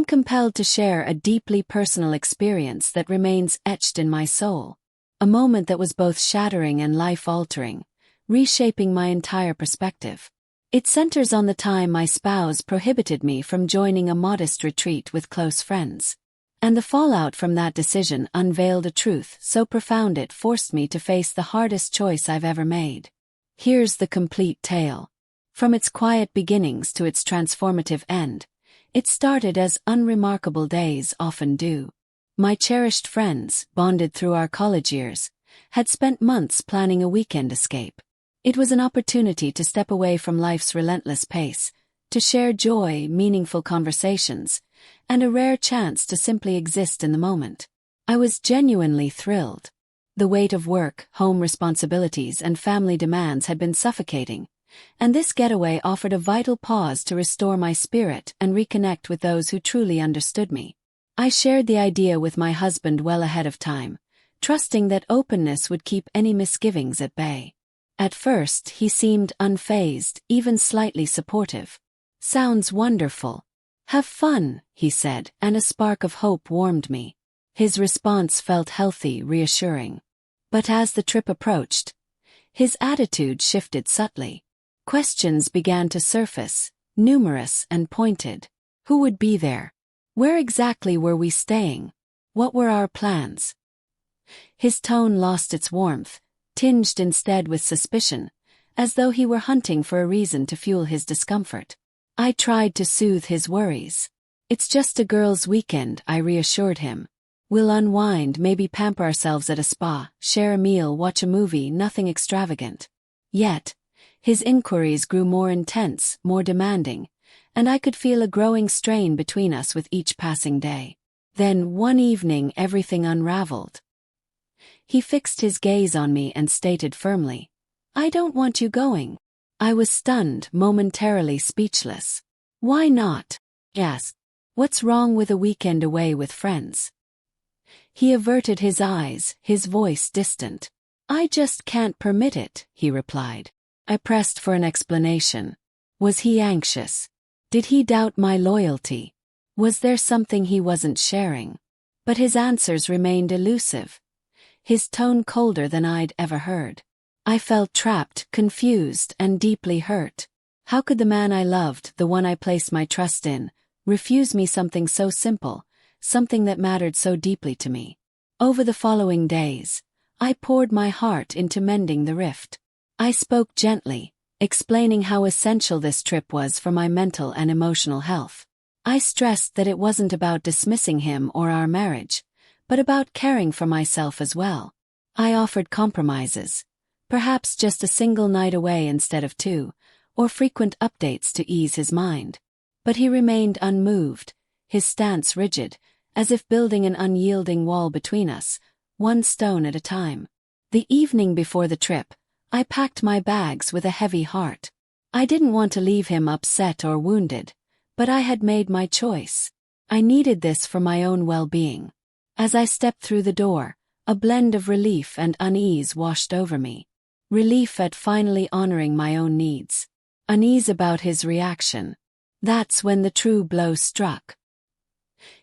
compelled to share a deeply personal experience that remains etched in my soul. A moment that was both shattering and life-altering, reshaping my entire perspective. It centers on the time my spouse prohibited me from joining a modest retreat with close friends. And the fallout from that decision unveiled a truth so profound it forced me to face the hardest choice I've ever made. Here's the complete tale. From its quiet beginnings to its transformative end, it started as unremarkable days often do. My cherished friends, bonded through our college years, had spent months planning a weekend escape. It was an opportunity to step away from life's relentless pace, to share joy, meaningful conversations, and a rare chance to simply exist in the moment. I was genuinely thrilled. The weight of work, home responsibilities, and family demands had been suffocating, and this getaway offered a vital pause to restore my spirit and reconnect with those who truly understood me. I shared the idea with my husband well ahead of time, trusting that openness would keep any misgivings at bay. At first, he seemed unfazed, even slightly supportive. "Sounds wonderful. Have fun," he said, and a spark of hope warmed me. His response felt healthy, reassuring. But as the trip approached, his attitude shifted subtly. Questions began to surface, numerous and pointed. Who would be there? Where exactly were we staying? What were our plans? His tone lost its warmth, tinged instead with suspicion, as though he were hunting for a reason to fuel his discomfort. I tried to soothe his worries. "It's just a girls' weekend," I reassured him. "We'll unwind, maybe pamper ourselves at a spa, share a meal, watch a movie, nothing extravagant." Yet, his inquiries grew more intense, more demanding, and I could feel a growing strain between us with each passing day. Then, one evening, everything unraveled. He fixed his gaze on me and stated firmly, "I don't want you going." I was stunned, momentarily speechless. "Why not?" I asked. "What's wrong with a weekend away with friends?" He averted his eyes, his voice distant. "I just can't permit it," he replied. I pressed for an explanation. Was he anxious? Did he doubt my loyalty? Was there something he wasn't sharing? But his answers remained elusive, his tone colder than I'd ever heard. I felt trapped, confused, and deeply hurt. How could the man I loved, the one I placed my trust in, refuse me something so simple, something that mattered so deeply to me? Over the following days, I poured my heart into mending the rift. I spoke gently, explaining how essential this trip was for my mental and emotional health. I stressed that it wasn't about dismissing him or our marriage, but about caring for myself as well. I offered compromises, perhaps just a single night away instead of two, or frequent updates to ease his mind. But he remained unmoved, his stance rigid, as if building an unyielding wall between us, one stone at a time. The evening before the trip, I packed my bags with a heavy heart. I didn't want to leave him upset or wounded, but I had made my choice. I needed this for my own well-being. As I stepped through the door, a blend of relief and unease washed over me. Relief at finally honoring my own needs. Unease about his reaction. That's when the true blow struck.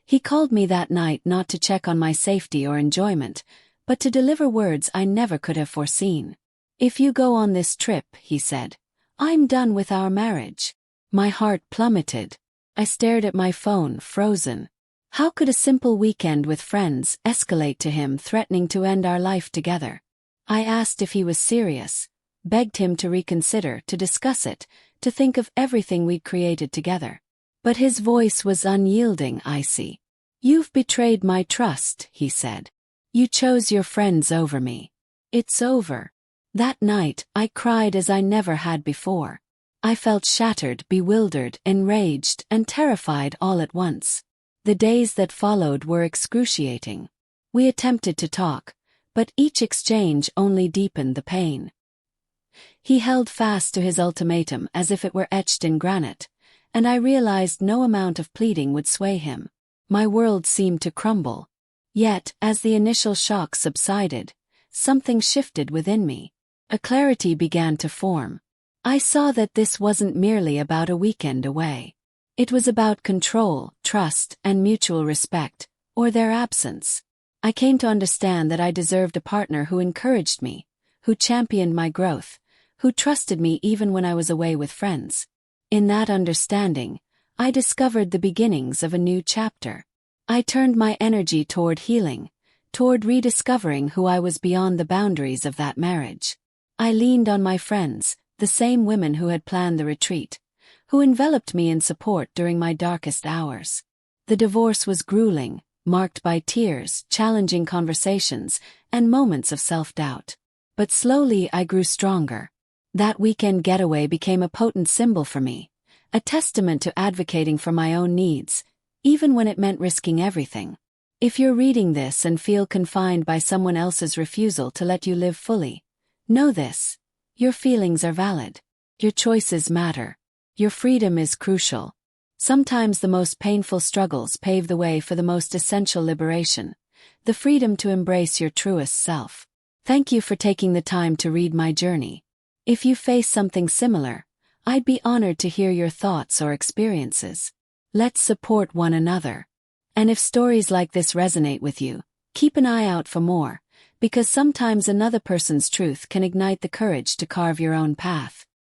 He called me that night not to check on my safety or enjoyment, but to deliver words I never could have foreseen. "If you go on this trip," he said, "I'm done with our marriage." My heart plummeted. I stared at my phone, frozen. How could a simple weekend with friends escalate to him threatening to end our life together? I asked if he was serious, begged him to reconsider, to discuss it, to think of everything we'd created together. But his voice was unyielding, icy. "You've betrayed my trust," he said. "You chose your friends over me. It's over." That night, I cried as I never had before. I felt shattered, bewildered, enraged, and terrified all at once. The days that followed were excruciating. We attempted to talk, but each exchange only deepened the pain. He held fast to his ultimatum as if it were etched in granite, and I realized no amount of pleading would sway him. My world seemed to crumble. Yet, as the initial shock subsided, something shifted within me. A clarity began to form. I saw that this wasn't merely about a weekend away. It was about control, trust, and mutual respect, or their absence. I came to understand that I deserved a partner who encouraged me, who championed my growth, who trusted me even when I was away with friends. In that understanding, I discovered the beginnings of a new chapter. I turned my energy toward healing, toward rediscovering who I was beyond the boundaries of that marriage. I leaned on my friends, the same women who had planned the retreat, who enveloped me in support during my darkest hours. The divorce was grueling, marked by tears, challenging conversations, and moments of self-doubt. But slowly I grew stronger. That weekend getaway became a potent symbol for me, a testament to advocating for my own needs, even when it meant risking everything. If you're reading this and feel confined by someone else's refusal to let you live fully, know this: your feelings are valid. Your choices matter. Your freedom is crucial. Sometimes the most painful struggles pave the way for the most essential liberation, the freedom to embrace your truest self. Thank you for taking the time to read my journey. If you face something similar, I'd be honored to hear your thoughts or experiences. Let's support one another. And if stories like this resonate with you, keep an eye out for more, because sometimes another person's truth can ignite the courage to carve your own path.